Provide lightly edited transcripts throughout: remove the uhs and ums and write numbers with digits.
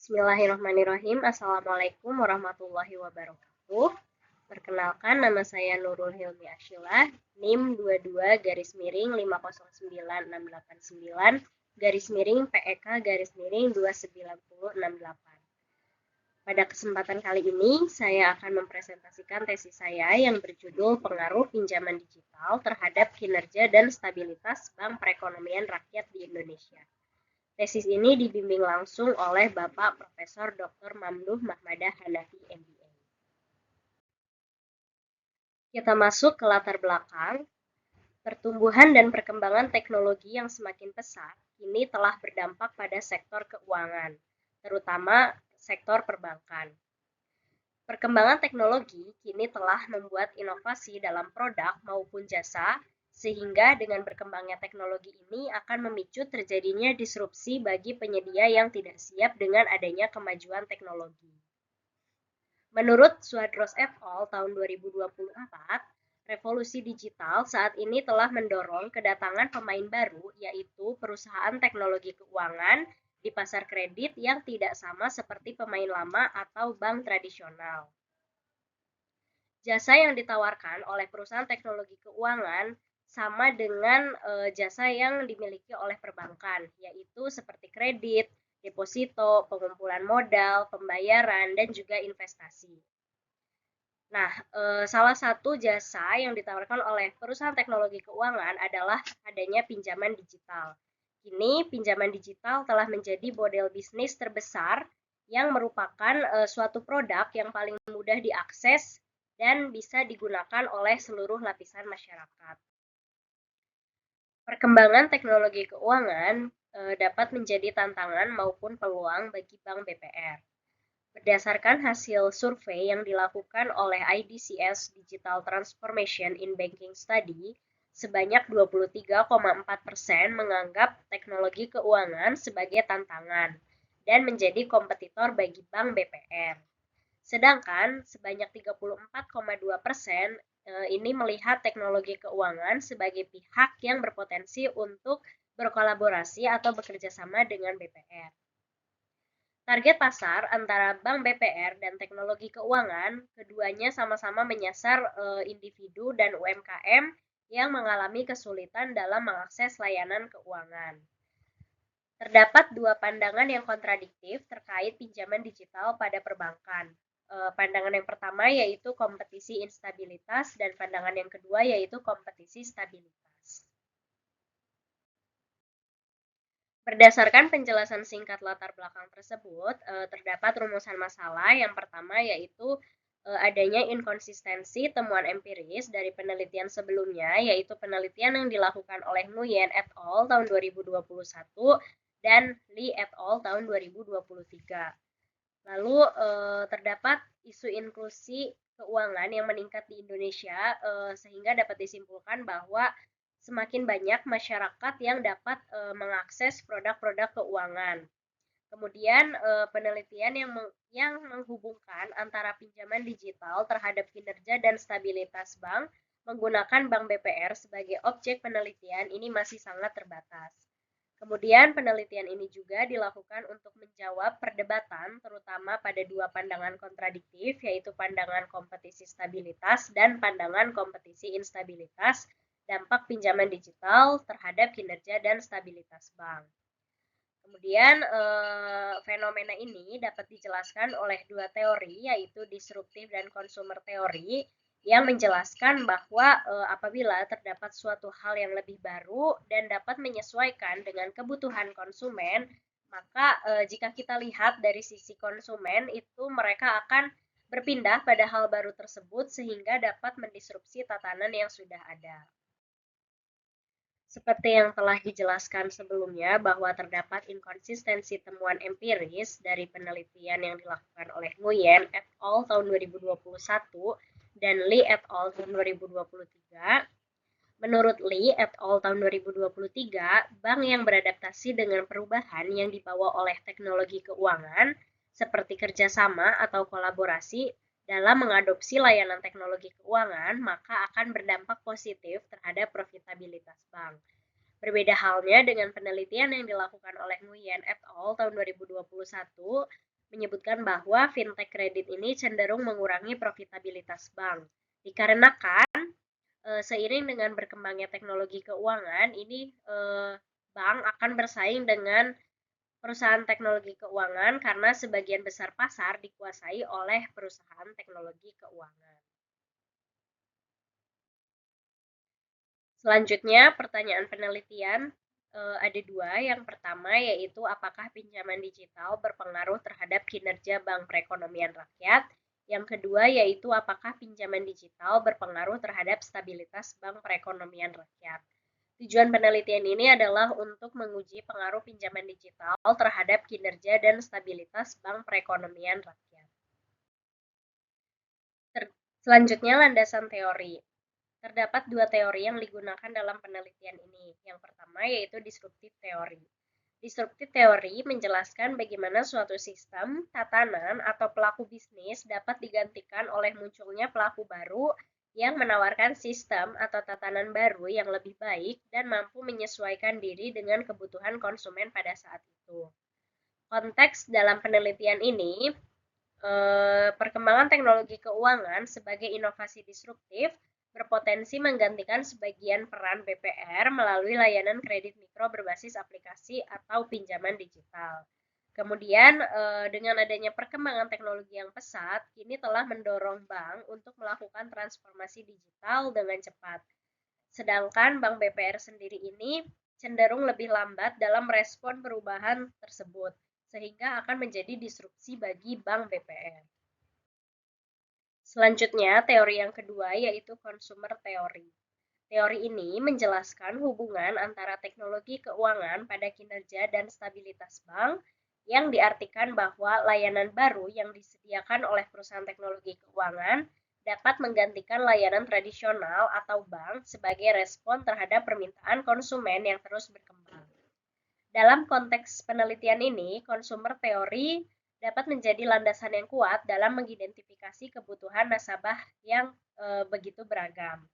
Bismillahirrahmanirrahim. Assalamualaikum warahmatullahi wabarakatuh. Perkenalkan, nama saya Nurul Hilmi Ashila, NIM 22-509-889-PEK-29068. Pada kesempatan kali ini, saya akan mempresentasikan tesis saya yang berjudul Pengaruh Pinjaman Digital terhadap Kinerja dan Stabilitas Bank Perekonomian Rakyat di Indonesia. Tesis ini dibimbing langsung oleh Bapak Profesor Dr. Mamduh Mahmadah Hanafi, MBA. Kita masuk ke latar belakang. Pertumbuhan dan perkembangan teknologi yang semakin pesat kini telah berdampak pada sektor keuangan, terutama sektor perbankan. Perkembangan teknologi kini telah membuat inovasi dalam produk maupun jasa, sehingga dengan berkembangnya teknologi ini akan memicu terjadinya disrupsi bagi penyedia yang tidak siap dengan adanya kemajuan teknologi. Menurut Swadros et al. Tahun 2024, revolusi digital saat ini telah mendorong kedatangan pemain baru, yaitu perusahaan teknologi keuangan di pasar kredit yang tidak sama seperti pemain lama atau bank tradisional. Jasa yang ditawarkan oleh perusahaan teknologi keuangan sama dengan jasa yang dimiliki oleh perbankan, yaitu seperti kredit, deposito, pengumpulan modal, pembayaran, dan juga investasi. Nah, salah satu jasa yang ditawarkan oleh perusahaan teknologi keuangan adalah adanya pinjaman digital. Kini, pinjaman digital telah menjadi model bisnis terbesar yang merupakan suatu produk yang paling mudah diakses dan bisa digunakan oleh seluruh lapisan masyarakat. Perkembangan teknologi keuangan dapat menjadi tantangan maupun peluang bagi Bank BPR. Berdasarkan hasil survei yang dilakukan oleh IDCS Digital Transformation in Banking Study, sebanyak 23,4% menganggap teknologi keuangan sebagai tantangan dan menjadi kompetitor bagi Bank BPR. Sedangkan sebanyak 34,2% ini melihat teknologi keuangan sebagai pihak yang berpotensi untuk berkolaborasi atau bekerja sama dengan BPR. Target pasar antara Bank BPR dan teknologi keuangan, keduanya sama-sama menyasar individu dan UMKM yang mengalami kesulitan dalam mengakses layanan keuangan. Terdapat dua pandangan yang kontradiktif terkait pinjaman digital pada perbankan. Pandangan yang pertama yaitu kompetisi instabilitas dan pandangan yang kedua yaitu kompetisi stabilitas. Berdasarkan penjelasan singkat latar belakang tersebut, terdapat rumusan masalah. Yang pertama yaitu adanya inkonsistensi temuan empiris dari penelitian sebelumnya, yaitu penelitian yang dilakukan oleh Nguyen et al. Tahun 2021 dan Lee et al. Tahun 2023. Lalu terdapat isu inklusi keuangan yang meningkat di Indonesia, sehingga dapat disimpulkan bahwa semakin banyak masyarakat yang dapat mengakses produk-produk keuangan. Kemudian penelitian yang menghubungkan antara pinjaman digital terhadap kinerja dan stabilitas bank menggunakan Bank BPR sebagai objek penelitian ini masih sangat terbatas. Kemudian penelitian ini juga dilakukan untuk menjawab perdebatan terutama pada dua pandangan kontradiktif, yaitu pandangan kompetisi stabilitas dan pandangan kompetisi instabilitas dampak pinjaman digital terhadap kinerja dan stabilitas bank. Kemudian fenomena ini dapat dijelaskan oleh dua teori, yaitu disruptif dan consumer teori, yang menjelaskan bahwa apabila terdapat suatu hal yang lebih baru dan dapat menyesuaikan dengan kebutuhan konsumen, maka jika kita lihat dari sisi konsumen itu mereka akan berpindah pada hal baru tersebut sehingga dapat mendisrupsi tatanan yang sudah ada. Seperti yang telah dijelaskan sebelumnya bahwa terdapat inkonsistensi temuan empiris dari penelitian yang dilakukan oleh Nguyen et al. Tahun 2021 dan Lee et al. Tahun 2023. Menurut Lee et al. Tahun 2023, bank yang beradaptasi dengan perubahan yang dibawa oleh teknologi keuangan seperti kerjasama atau kolaborasi dalam mengadopsi layanan teknologi keuangan, maka akan berdampak positif terhadap profitabilitas bank. Berbeda halnya dengan penelitian yang dilakukan oleh Nguyen et al. Tahun 2021, menyebutkan bahwa fintech kredit ini cenderung mengurangi profitabilitas bank. Dikarenakan seiring dengan berkembangnya teknologi keuangan, ini bank akan bersaing dengan perusahaan teknologi keuangan karena sebagian besar pasar dikuasai oleh perusahaan teknologi keuangan. Selanjutnya, pertanyaan penelitian ada dua. Yang pertama yaitu apakah pinjaman digital berpengaruh terhadap kinerja bank perekonomian rakyat? Yang kedua yaitu apakah pinjaman digital berpengaruh terhadap stabilitas bank perekonomian rakyat? Tujuan penelitian ini adalah untuk menguji pengaruh pinjaman digital terhadap kinerja dan stabilitas bank perekonomian rakyat. Selanjutnya, landasan teori. Terdapat dua teori yang digunakan dalam penelitian ini. Yang pertama yaitu disruptive teori. Disruptive teori menjelaskan bagaimana suatu sistem, tatanan, atau pelaku bisnis dapat digantikan oleh munculnya pelaku baru yang menawarkan sistem atau tatanan baru yang lebih baik dan mampu menyesuaikan diri dengan kebutuhan konsumen pada saat itu. Konteks dalam penelitian ini, perkembangan teknologi keuangan sebagai inovasi disruptif berpotensi menggantikan sebagian peran BPR melalui layanan kredit mikro berbasis aplikasi atau pinjaman digital. Kemudian, dengan adanya perkembangan teknologi yang pesat, kini telah mendorong bank untuk melakukan transformasi digital dengan cepat. Sedangkan bank BPR sendiri ini cenderung lebih lambat dalam merespon perubahan tersebut, sehingga akan menjadi disrupsi bagi bank BPR. Selanjutnya, teori yang kedua yaitu consumer theory. Teori ini menjelaskan hubungan antara teknologi keuangan pada kinerja dan stabilitas bank, yang diartikan bahwa layanan baru yang disediakan oleh perusahaan teknologi keuangan dapat menggantikan layanan tradisional atau bank sebagai respon terhadap permintaan konsumen yang terus berkembang. Dalam konteks penelitian ini, consumer theory dapat menjadi landasan yang kuat dalam mengidentifikasi kebutuhan nasabah yang begitu beragam.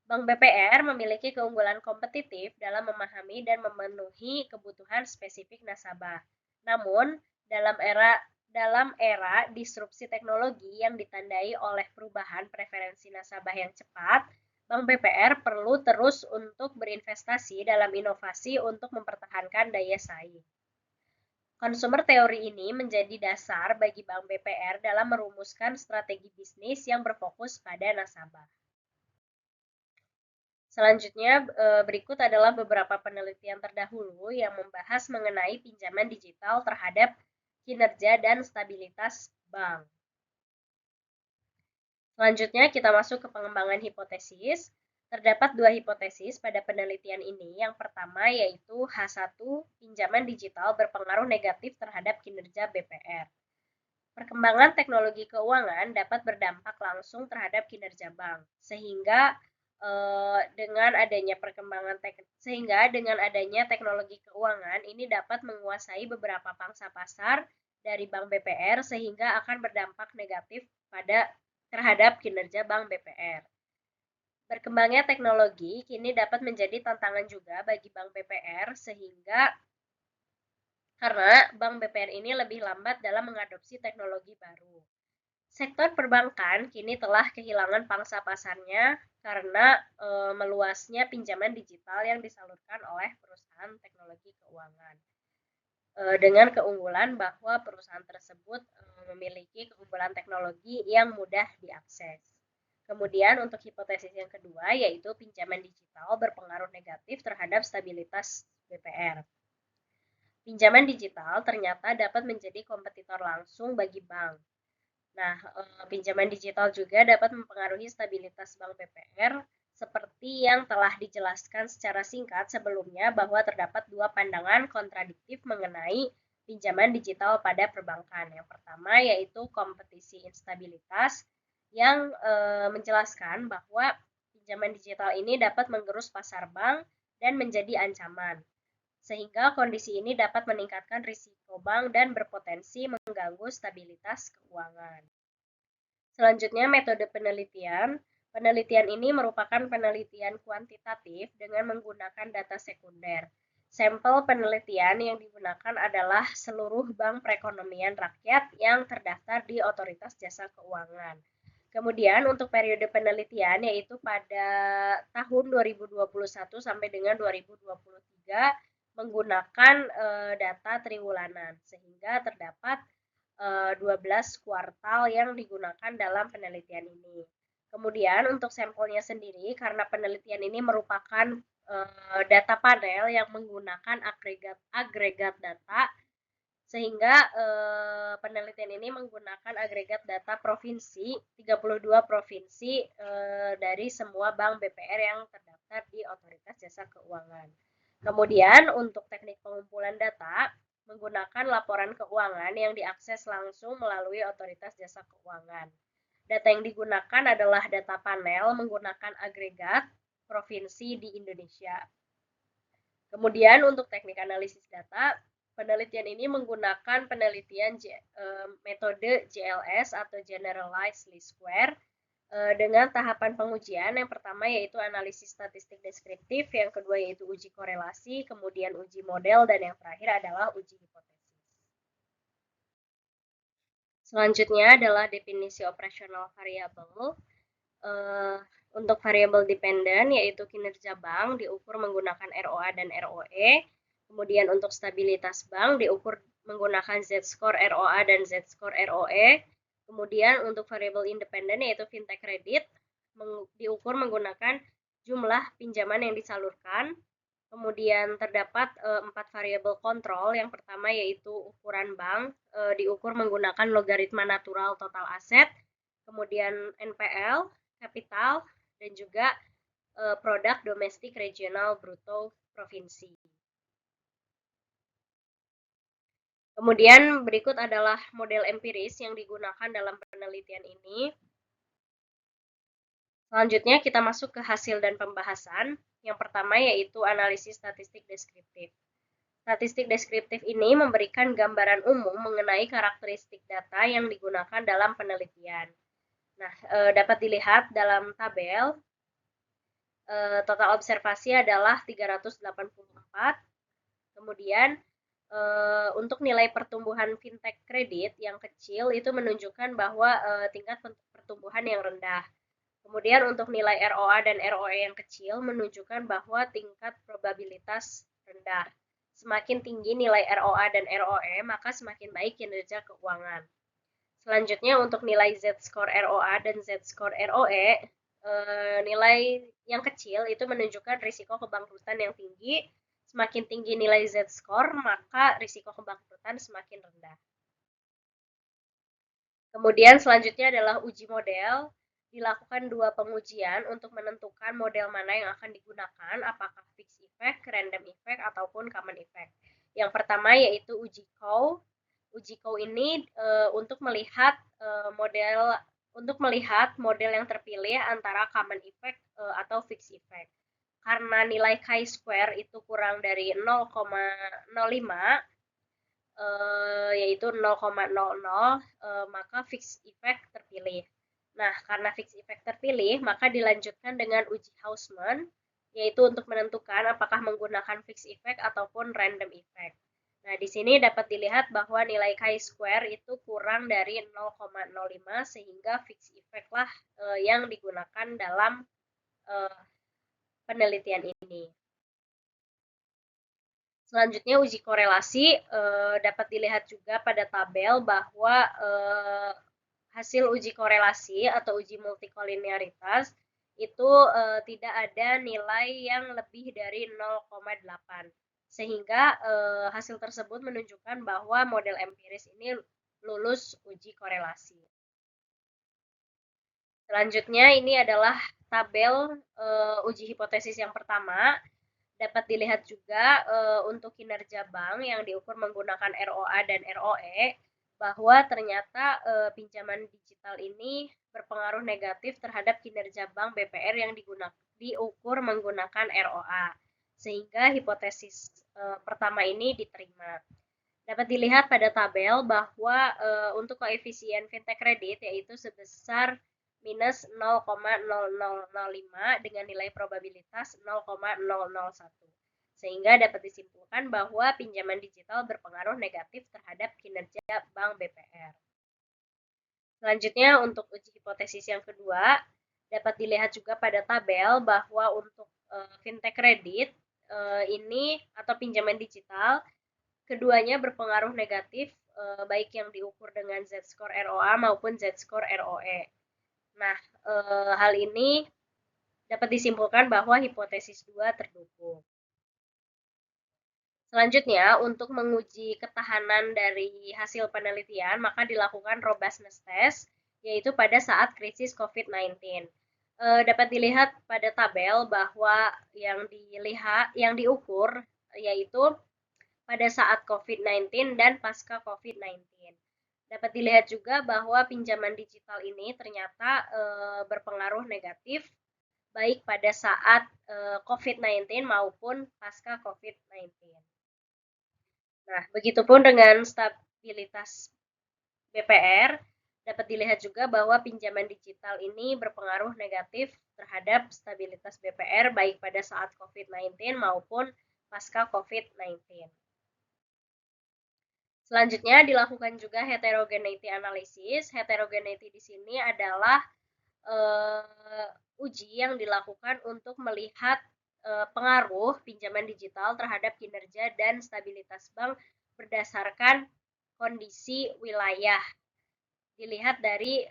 Bank BPR memiliki keunggulan kompetitif dalam memahami dan memenuhi kebutuhan spesifik nasabah. Namun, dalam era disrupsi teknologi yang ditandai oleh perubahan preferensi nasabah yang cepat, Bank BPR perlu terus untuk berinvestasi dalam inovasi untuk mempertahankan daya saing. Consumer teori ini menjadi dasar bagi Bank BPR dalam merumuskan strategi bisnis yang berfokus pada nasabah. Selanjutnya, berikut adalah beberapa penelitian terdahulu yang membahas mengenai pinjaman digital terhadap kinerja dan stabilitas bank. Selanjutnya, kita masuk ke pengembangan hipotesis. Terdapat dua hipotesis pada penelitian ini. Yang pertama yaitu H1, pinjaman digital berpengaruh negatif terhadap kinerja BPR. Perkembangan teknologi keuangan dapat berdampak langsung terhadap kinerja bank, sehingga dengan adanya teknologi keuangan ini dapat menguasai beberapa pangsa pasar dari Bank BPR sehingga akan berdampak negatif terhadap kinerja Bank BPR. Berkembangnya teknologi kini dapat menjadi tantangan juga bagi Bank BPR karena Bank BPR ini lebih lambat dalam mengadopsi teknologi baru. Sektor perbankan kini telah kehilangan pangsa pasarnya karena meluasnya pinjaman digital yang disalurkan oleh perusahaan teknologi keuangan. Dengan keunggulan bahwa perusahaan tersebut memiliki keunggulan teknologi yang mudah diakses. Kemudian untuk hipotesis yang kedua yaitu pinjaman digital berpengaruh negatif terhadap stabilitas BPR. Pinjaman digital ternyata dapat menjadi kompetitor langsung bagi bank. Nah, pinjaman digital juga dapat mempengaruhi stabilitas Bank BPR seperti yang telah dijelaskan secara singkat sebelumnya bahwa terdapat dua pandangan kontradiktif mengenai pinjaman digital pada perbankan. Yang pertama yaitu kompetisi instabilitas yang menjelaskan bahwa pinjaman digital ini dapat menggerus pasar bank dan menjadi ancaman. Sehingga kondisi ini dapat meningkatkan risiko bank dan berpotensi mengganggu stabilitas keuangan. Selanjutnya, metode penelitian. Penelitian ini merupakan penelitian kuantitatif dengan menggunakan data sekunder. Sampel penelitian yang digunakan adalah seluruh bank perekonomian rakyat yang terdaftar di Otoritas Jasa Keuangan. Kemudian untuk periode penelitian yaitu pada tahun 2021 sampai dengan 2023 menggunakan data triwulanan sehingga terdapat 12 kuartal yang digunakan dalam penelitian ini. Kemudian untuk sampelnya sendiri karena penelitian ini merupakan data panel yang menggunakan agregat data sehingga penelitian ini menggunakan agregat data provinsi 32 provinsi dari semua bank BPR yang terdaftar di Otoritas Jasa Keuangan. Kemudian untuk teknik pengumpulan data menggunakan laporan keuangan yang diakses langsung melalui Otoritas Jasa Keuangan. Data yang digunakan adalah data panel menggunakan agregat provinsi di Indonesia. Kemudian untuk teknik analisis data, penelitian ini menggunakan penelitian metode JLS atau Generalized Least Square dengan tahapan pengujian. Yang pertama yaitu analisis statistik deskriptif, yang kedua yaitu uji korelasi, kemudian uji model, dan yang terakhir adalah uji hipotesis. Selanjutnya adalah definisi operasional variabel. Untuk variabel dependen yaitu kinerja bank diukur menggunakan ROA dan ROE. Kemudian untuk stabilitas bank diukur menggunakan Z-score ROA dan Z-score ROE. Kemudian untuk variabel independen yaitu fintech kredit diukur menggunakan jumlah pinjaman yang disalurkan. Kemudian terdapat 4 variabel kontrol. Yang pertama yaitu ukuran bank diukur menggunakan logaritma natural total aset. Kemudian NPL, kapital, dan juga produk domestik regional bruto provinsi. Kemudian berikut adalah model empiris yang digunakan dalam penelitian ini. Selanjutnya kita masuk ke hasil dan pembahasan. Yang pertama yaitu analisis statistik deskriptif. Statistik deskriptif ini memberikan gambaran umum mengenai karakteristik data yang digunakan dalam penelitian. Nah, dapat dilihat dalam tabel, total observasi adalah 384. Kemudian, untuk nilai pertumbuhan fintech kredit yang kecil itu menunjukkan bahwa tingkat pertumbuhan yang rendah. Kemudian untuk nilai ROA dan ROE yang kecil menunjukkan bahwa tingkat probabilitas rendah. Semakin tinggi nilai ROA dan ROE, maka semakin baik kinerja keuangan. Selanjutnya untuk nilai Z-score ROA dan Z-score ROE, nilai yang kecil itu menunjukkan risiko kebangkrutan yang tinggi. Semakin tinggi nilai Z-score, maka risiko kebangkrutan semakin rendah. Kemudian selanjutnya adalah uji model. Dilakukan 2 pengujian untuk menentukan model mana yang akan digunakan, apakah fixed effect, random effect, ataupun common effect. Yang pertama yaitu uji Coe. Uji Coe ini untuk melihat model yang terpilih antara common effect atau fixed effect. Karena nilai chi-square itu kurang dari 0,05 yaitu 0,00 maka fixed effect terpilih. Nah, karena fixed effect terpilih, maka dilanjutkan dengan uji Hausman, yaitu untuk menentukan apakah menggunakan fixed effect ataupun random effect. Nah, di sini dapat dilihat bahwa nilai chi-square itu kurang dari 0,05 sehingga fixed effect lah yang digunakan dalam penelitian ini. Selanjutnya uji korelasi dapat dilihat juga pada tabel bahwa hasil uji korelasi atau uji multikolinearitas itu tidak ada nilai yang lebih dari 0,8 sehingga hasil tersebut menunjukkan bahwa model empiris ini lulus uji korelasi. Selanjutnya ini adalah tabel uji hipotesis yang pertama. Dapat dilihat juga untuk kinerja bank yang diukur menggunakan ROA dan ROE bahwa ternyata pinjaman digital ini berpengaruh negatif terhadap kinerja bank BPR yang diukur menggunakan ROA sehingga hipotesis pertama ini diterima. Dapat dilihat pada tabel bahwa untuk koefisien fintech kredit yaitu sebesar minus 0,0005 dengan nilai probabilitas 0,001. sehingga dapat disimpulkan bahwa pinjaman digital berpengaruh negatif terhadap kinerja Bank BPR. Selanjutnya untuk uji hipotesis yang kedua, dapat dilihat juga pada tabel bahwa untuk fintech kredit ini atau pinjaman digital, keduanya berpengaruh negatif baik yang diukur dengan Z-score ROA maupun Z-score ROE. Nah, hal ini dapat disimpulkan bahwa hipotesis 2 terdukung. Selanjutnya, untuk menguji ketahanan dari hasil penelitian, maka dilakukan robustness test, yaitu pada saat krisis COVID-19. Dapat dilihat pada tabel bahwa yang diukur yaitu pada saat COVID-19 dan pasca COVID-19. Dapat dilihat juga bahwa pinjaman digital ini ternyata berpengaruh negatif baik pada saat COVID-19 maupun pasca COVID-19. Nah, begitupun dengan stabilitas BPR, dapat dilihat juga bahwa pinjaman digital ini berpengaruh negatif terhadap stabilitas BPR baik pada saat COVID-19 maupun pasca COVID-19. Selanjutnya dilakukan juga heterogeneity analysis. Heterogeneity di sini adalah uji yang dilakukan untuk melihat pengaruh pinjaman digital terhadap kinerja dan stabilitas bank berdasarkan kondisi wilayah. Dilihat dari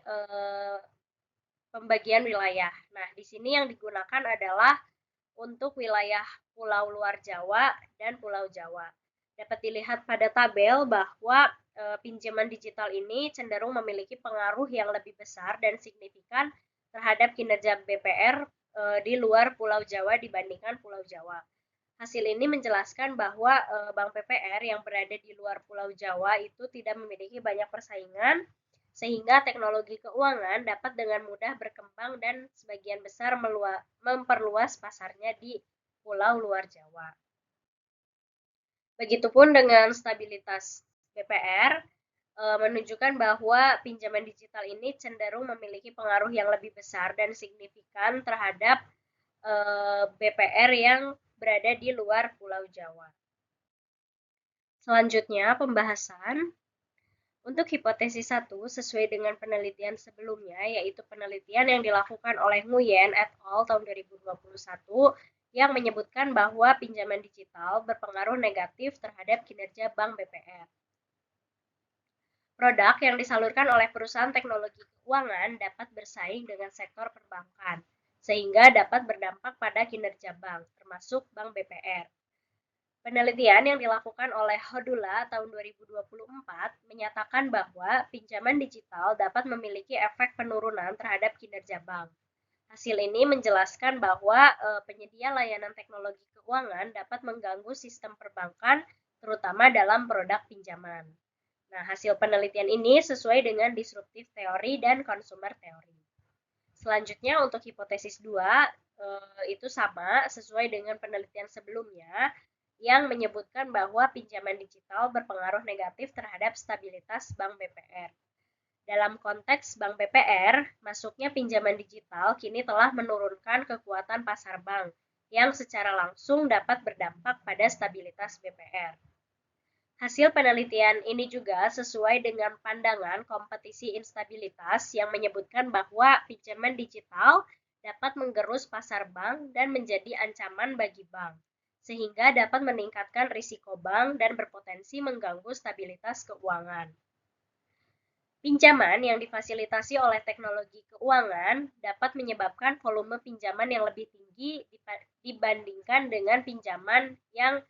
pembagian wilayah. Nah, di sini yang digunakan adalah untuk wilayah Pulau Luar Jawa dan Pulau Jawa. Dapat dilihat pada tabel bahwa pinjaman digital ini cenderung memiliki pengaruh yang lebih besar dan signifikan terhadap kinerja BPR di luar Pulau Jawa dibandingkan Pulau Jawa. Hasil ini menjelaskan bahwa Bank BPR yang berada di luar Pulau Jawa itu tidak memiliki banyak persaingan, sehingga teknologi keuangan dapat dengan mudah berkembang dan sebagian besar memperluas pasarnya di Pulau Luar Jawa. Begitupun dengan stabilitas BPR, menunjukkan bahwa pinjaman digital ini cenderung memiliki pengaruh yang lebih besar dan signifikan terhadap BPR yang berada di luar Pulau Jawa. Selanjutnya, pembahasan untuk hipotesis 1 sesuai dengan penelitian sebelumnya, yaitu penelitian yang dilakukan oleh Nguyen et al. Tahun 2021 yang menyebutkan bahwa pinjaman digital berpengaruh negatif terhadap kinerja Bank BPR. Produk yang disalurkan oleh perusahaan teknologi keuangan dapat bersaing dengan sektor perbankan, sehingga dapat berdampak pada kinerja bank, termasuk Bank BPR. Penelitian yang dilakukan oleh Hodula tahun 2024 menyatakan bahwa pinjaman digital dapat memiliki efek penurunan terhadap kinerja bank. Hasil ini menjelaskan bahwa penyedia layanan teknologi keuangan dapat mengganggu sistem perbankan, terutama dalam produk pinjaman. Nah, hasil penelitian ini sesuai dengan disruptive teori dan consumer teori. Selanjutnya untuk hipotesis 2 itu sama sesuai dengan penelitian sebelumnya yang menyebutkan bahwa pinjaman digital berpengaruh negatif terhadap stabilitas Bank BPR. Dalam konteks Bank BPR, masuknya pinjaman digital kini telah menurunkan kekuatan pasar bank yang secara langsung dapat berdampak pada stabilitas BPR. Hasil penelitian ini juga sesuai dengan pandangan kompetisi instabilitas yang menyebutkan bahwa pinjaman digital dapat menggerus pasar bank dan menjadi ancaman bagi bank, sehingga dapat meningkatkan risiko bank dan berpotensi mengganggu stabilitas keuangan. Pinjaman yang difasilitasi oleh teknologi keuangan dapat menyebabkan volume pinjaman yang lebih tinggi dibandingkan dengan pinjaman yang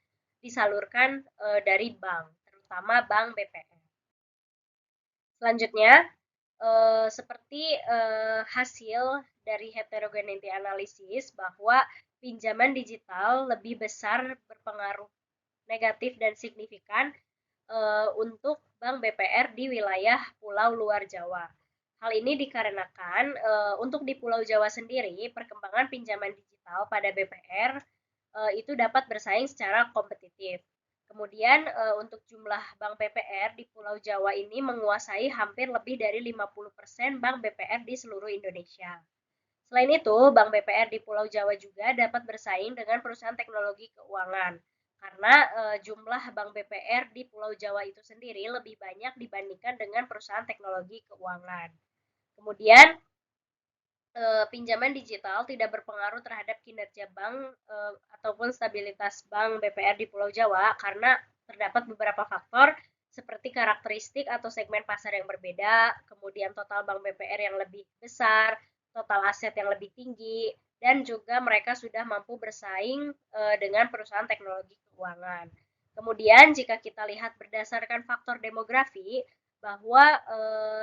disalurkan dari bank, terutama Bank BPR. Selanjutnya, seperti hasil dari heterogeneity analysis bahwa pinjaman digital lebih besar berpengaruh negatif dan signifikan untuk Bank BPR di wilayah Pulau Luar Jawa. Hal ini dikarenakan untuk di Pulau Jawa sendiri, perkembangan pinjaman digital pada BPR itu dapat bersaing secara kompetitif. Kemudian untuk jumlah Bank BPR di Pulau Jawa ini menguasai hampir lebih dari 50% Bank BPR di seluruh Indonesia. Selain itu, Bank BPR di Pulau Jawa juga dapat bersaing dengan perusahaan teknologi keuangan, karena jumlah bank BPR di Pulau Jawa itu sendiri lebih banyak dibandingkan dengan perusahaan teknologi keuangan. Kemudian pinjaman digital tidak berpengaruh terhadap kinerja bank ataupun stabilitas bank BPR di Pulau Jawa karena terdapat beberapa faktor seperti karakteristik atau segmen pasar yang berbeda, kemudian total bank BPR yang lebih besar, total aset yang lebih tinggi, dan juga mereka sudah mampu bersaing dengan perusahaan teknologi keuangan. Kemudian jika kita lihat berdasarkan faktor demografi, bahwa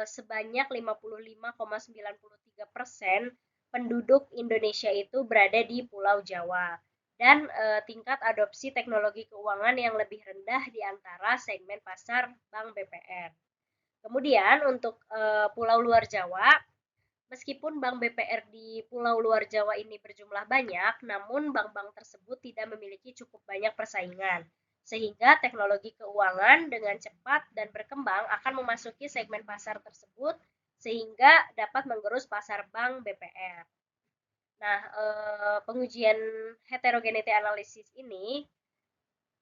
sebanyak 55,93% penduduk Indonesia itu berada di Pulau Jawa dan tingkat adopsi teknologi keuangan yang lebih rendah di antara segmen pasar bank BPR. Kemudian untuk Pulau Luar Jawa, meskipun bank BPR di Pulau Luar Jawa ini berjumlah banyak, namun bank-bank tersebut tidak memiliki cukup banyak persaingan, sehingga teknologi keuangan dengan cepat dan berkembang akan memasuki segmen pasar tersebut, sehingga dapat menggerus pasar bank BPR. Nah, pengujian heterogeneity analysis ini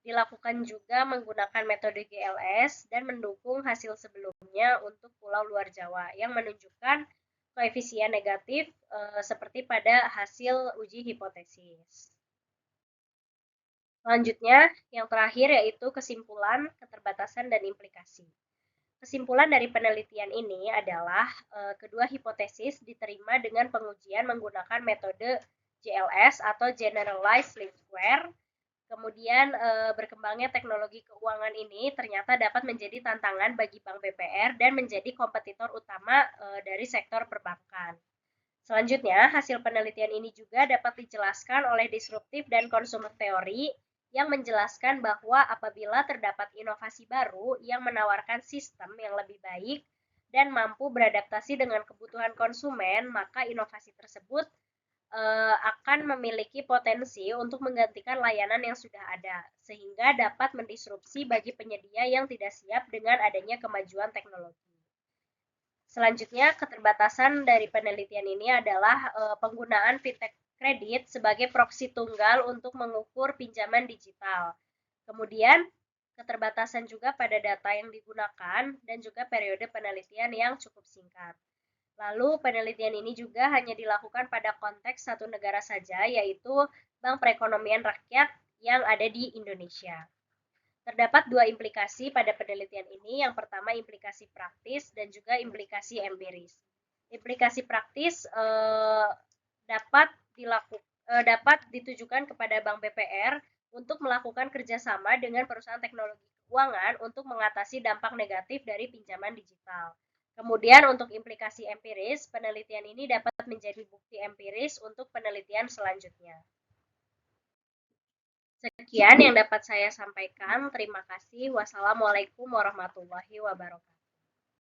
dilakukan juga menggunakan metode GLS dan mendukung hasil sebelumnya untuk Pulau Luar Jawa yang menunjukkan koefisien negatif seperti pada hasil uji hipotesis. Selanjutnya, yang terakhir yaitu kesimpulan, keterbatasan, dan implikasi. Kesimpulan dari penelitian ini adalah kedua hipotesis diterima dengan pengujian menggunakan metode GLS atau Generalized Least Square. Kemudian berkembangnya teknologi keuangan ini ternyata dapat menjadi tantangan bagi Bank BPR dan menjadi kompetitor utama dari sektor perbankan. Selanjutnya, hasil penelitian ini juga dapat dijelaskan oleh disruptif dan consumer theory yang menjelaskan bahwa apabila terdapat inovasi baru yang menawarkan sistem yang lebih baik dan mampu beradaptasi dengan kebutuhan konsumen, maka inovasi tersebut akan memiliki potensi untuk menggantikan layanan yang sudah ada, sehingga dapat mendisrupsi bagi penyedia yang tidak siap dengan adanya kemajuan teknologi. Selanjutnya, keterbatasan dari penelitian ini adalah penggunaan fintech kredit sebagai proksi tunggal untuk mengukur pinjaman digital. Kemudian, keterbatasan juga pada data yang digunakan dan juga periode penelitian yang cukup singkat. Lalu, penelitian ini juga hanya dilakukan pada konteks satu negara saja, yaitu Bank Perekonomian Rakyat yang ada di Indonesia. Terdapat dua implikasi pada penelitian ini. Yang pertama implikasi praktis dan juga implikasi empiris. Implikasi praktis dapat ditujukan kepada Bank BPR untuk melakukan kerjasama dengan perusahaan teknologi keuangan untuk mengatasi dampak negatif dari pinjaman digital. Kemudian untuk implikasi empiris, penelitian ini dapat menjadi bukti empiris untuk penelitian selanjutnya. Sekian yang dapat saya sampaikan. Terima kasih. Wassalamualaikum warahmatullahi wabarakatuh.